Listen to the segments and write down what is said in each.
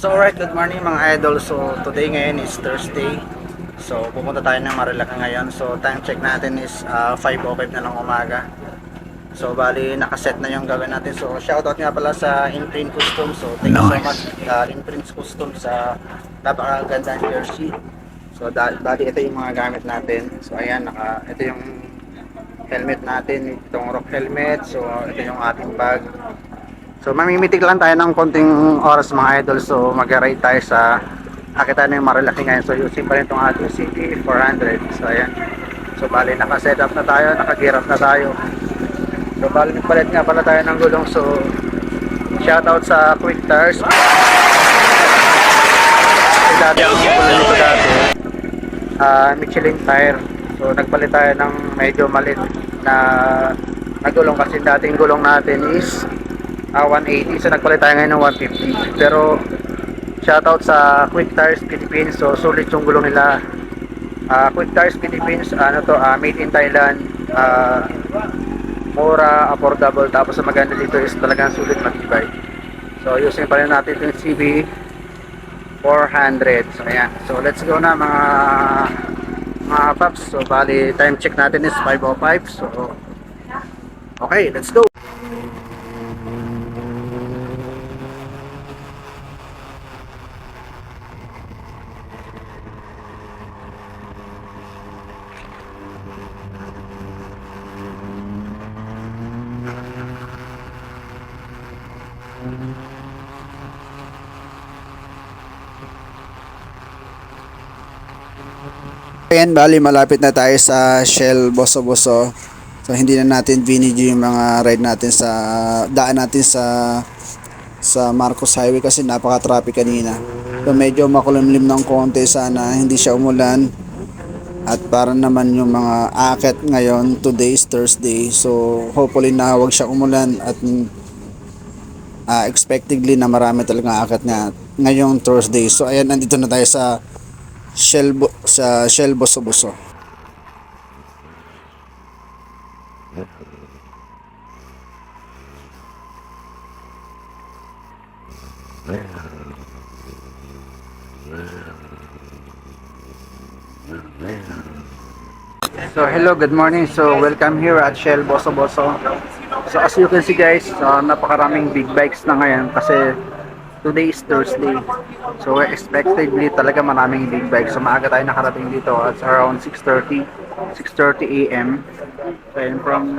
So alright, good morning mga idol. So today ngayon is Thursday. So pupunta tayo ng Marilaca ngayon. So time check natin is 5:05 na ng umaga. So bali nakaset na yung gawin natin. So shoutout nga pala sa Imprint Custom. So thank you so much Imprint Custom sa napakagandang jersey. So bali ito yung mga gamit natin. So ayan, ito yung helmet natin, itong rock helmet. So ito yung ating bag. So mamimitig lang tayo ng konting oras mga idol. So mag-ride tayo sa akita na yung Marilaki ngayon. So using pa rin itong ating CT400. So ayan. So bali naka-set up na tayo, naka-gear up na tayo. So bali nagpalit nga pala tayo ng gulong. So shoutout sa Quick Tires. Dati ang gulong nito dati Michelin tire. So nagpalit tayo ng medyo malit na gulong kasi dating gulong natin is 180, so nagpalit tayo ngayon ng 150. Pero shoutout sa Quick Tires Philippines. So sulit yung gulong nila. Quick Tires Philippines, made in Thailand, mura, affordable, tapos ang maganda dito is talagang sulit, matibay. So using pa rin natin yung CB 400. So ayan, so let's go na mga paps. So bali time check natin is 5:05. So okay, let's go. Ayan, bali malapit na tayo sa Shell Boso-Boso. So hindi na natin binidyo yung mga ride natin sa daan natin sa Marcos Highway kasi napaka-traffic kanina. So medyo makulimlim ng konti, sana hindi siya umulan. At para naman yung mga akit ngayon, today is Thursday. So hopefully na wag siya umulan at expectedly na marami talagang akit nga ngayong Thursday. So ayan, nandito na tayo sa Shell Boso-Boso. So hello, good morning. So welcome here at Shell Boso-Boso. So as you can see guys, napakaraming big bikes na ngayon kasi today is Thursday. So expectedly talaga maraming big bikes. So maaga tayo nakarating dito at around 6:30 AM. So and from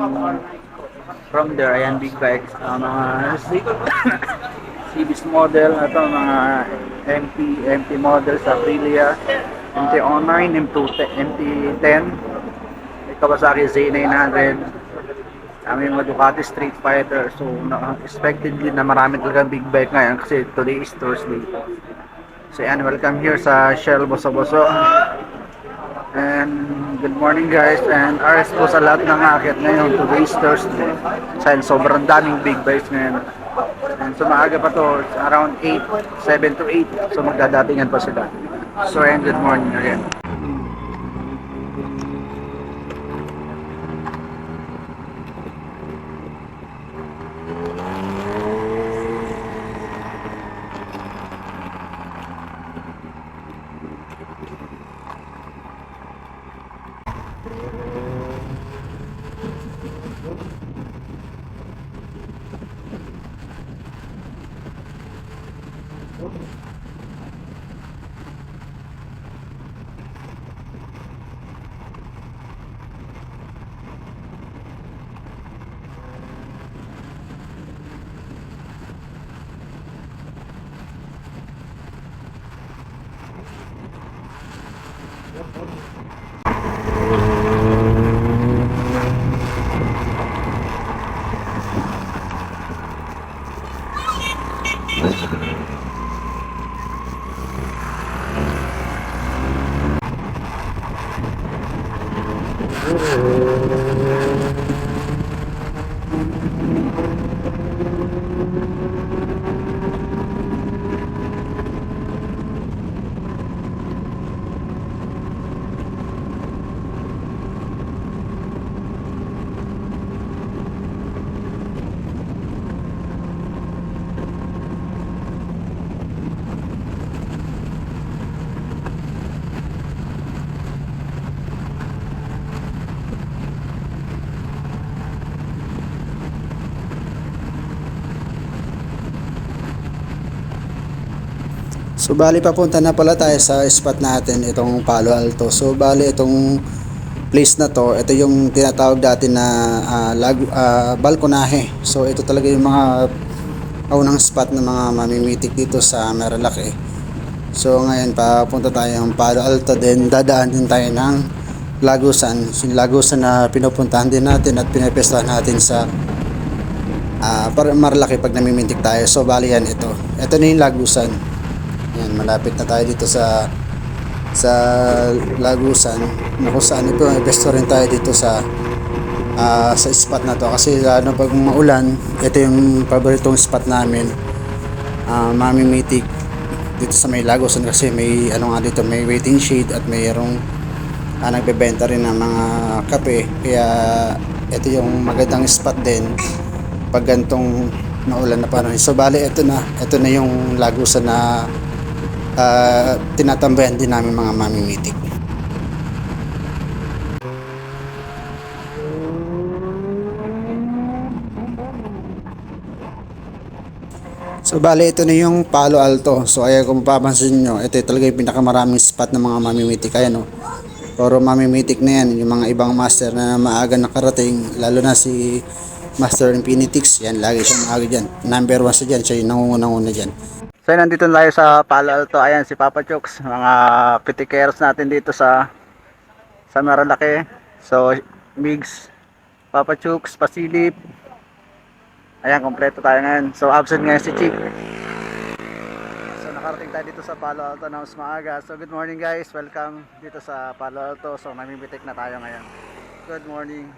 there, ayan big bikes, mga Series model, ito mga MT model sa Aprilia, MT-09, MT-10, Kawasaki Z900, may mga Ducati Street Fighter. So expectedly na marami talagang big bike ngayon kasi today is Thursday. So yan, welcome here sa Shell Boso-Boso. And good morning guys, and RS po sa lahat ng akit ngayon. Today is Thursday. Dahil sobrang daming big bikes ngayon. And so maaga pa to, it's around 7 to 8. So magdadatingan pa sila. So and good morning again. So bali papunta na pala tayo sa spot natin, itong Palo Alto. So bali itong place na to, ito yung tinatawag dati na balkonahe. So ito talaga yung mga unang spot ng mga mamimitik dito sa Marilaki. So ngayon papunta tayo ng Palo Alto, then dadaan din tayo ng Lagusan. Yung Lagusan na pinupuntahan din natin at pinapestahan natin sa para Marilaki pag namimintik tayo. So bali yan ito. Ito na yung Lagusan. Yan, malapit na tayo dito sa Lagusan. Na kung saan ito, pesto rin tayo dito sa spot na to kasi lalo pag maulan, ito yung paboritong spot namin. Mamimitik dito sa may Lagusan kasi may ano nga dito, may waiting shade at mayroong nagbebenta rin ng mga kape, kaya ito yung magandang spot din pag gantong naulan na panahon. So bali ito na yung Lagusan na tinatambayan din namin mga mamimitik. So bali ito na yung Palo Alto. So ayan, kung mapapansin nyo, ito talaga yung pinakamaraming spot ng mga mamimitik. Ayan o, puro mamimitik na yan. Yung mga ibang master na maaga nakarating, lalo na si Master Infinitix, yan lagi siya maaga dyan. Number 1 siya dyan, siya yung nangungunang-una dyan. So nandito na tayo sa Palo Alto. Ayan si Papa Chooks, mga pitikeros natin dito sa Marilaki. So Migs, Papa Chooks, Pasilip. Ayan, kompleto tayo ngayon. So absent ngayon si Chick. So nakarating tayo dito sa Palo Alto na mas maaga. So good morning guys, welcome dito sa Palo Alto. So namimitik na tayo ngayon. Good morning.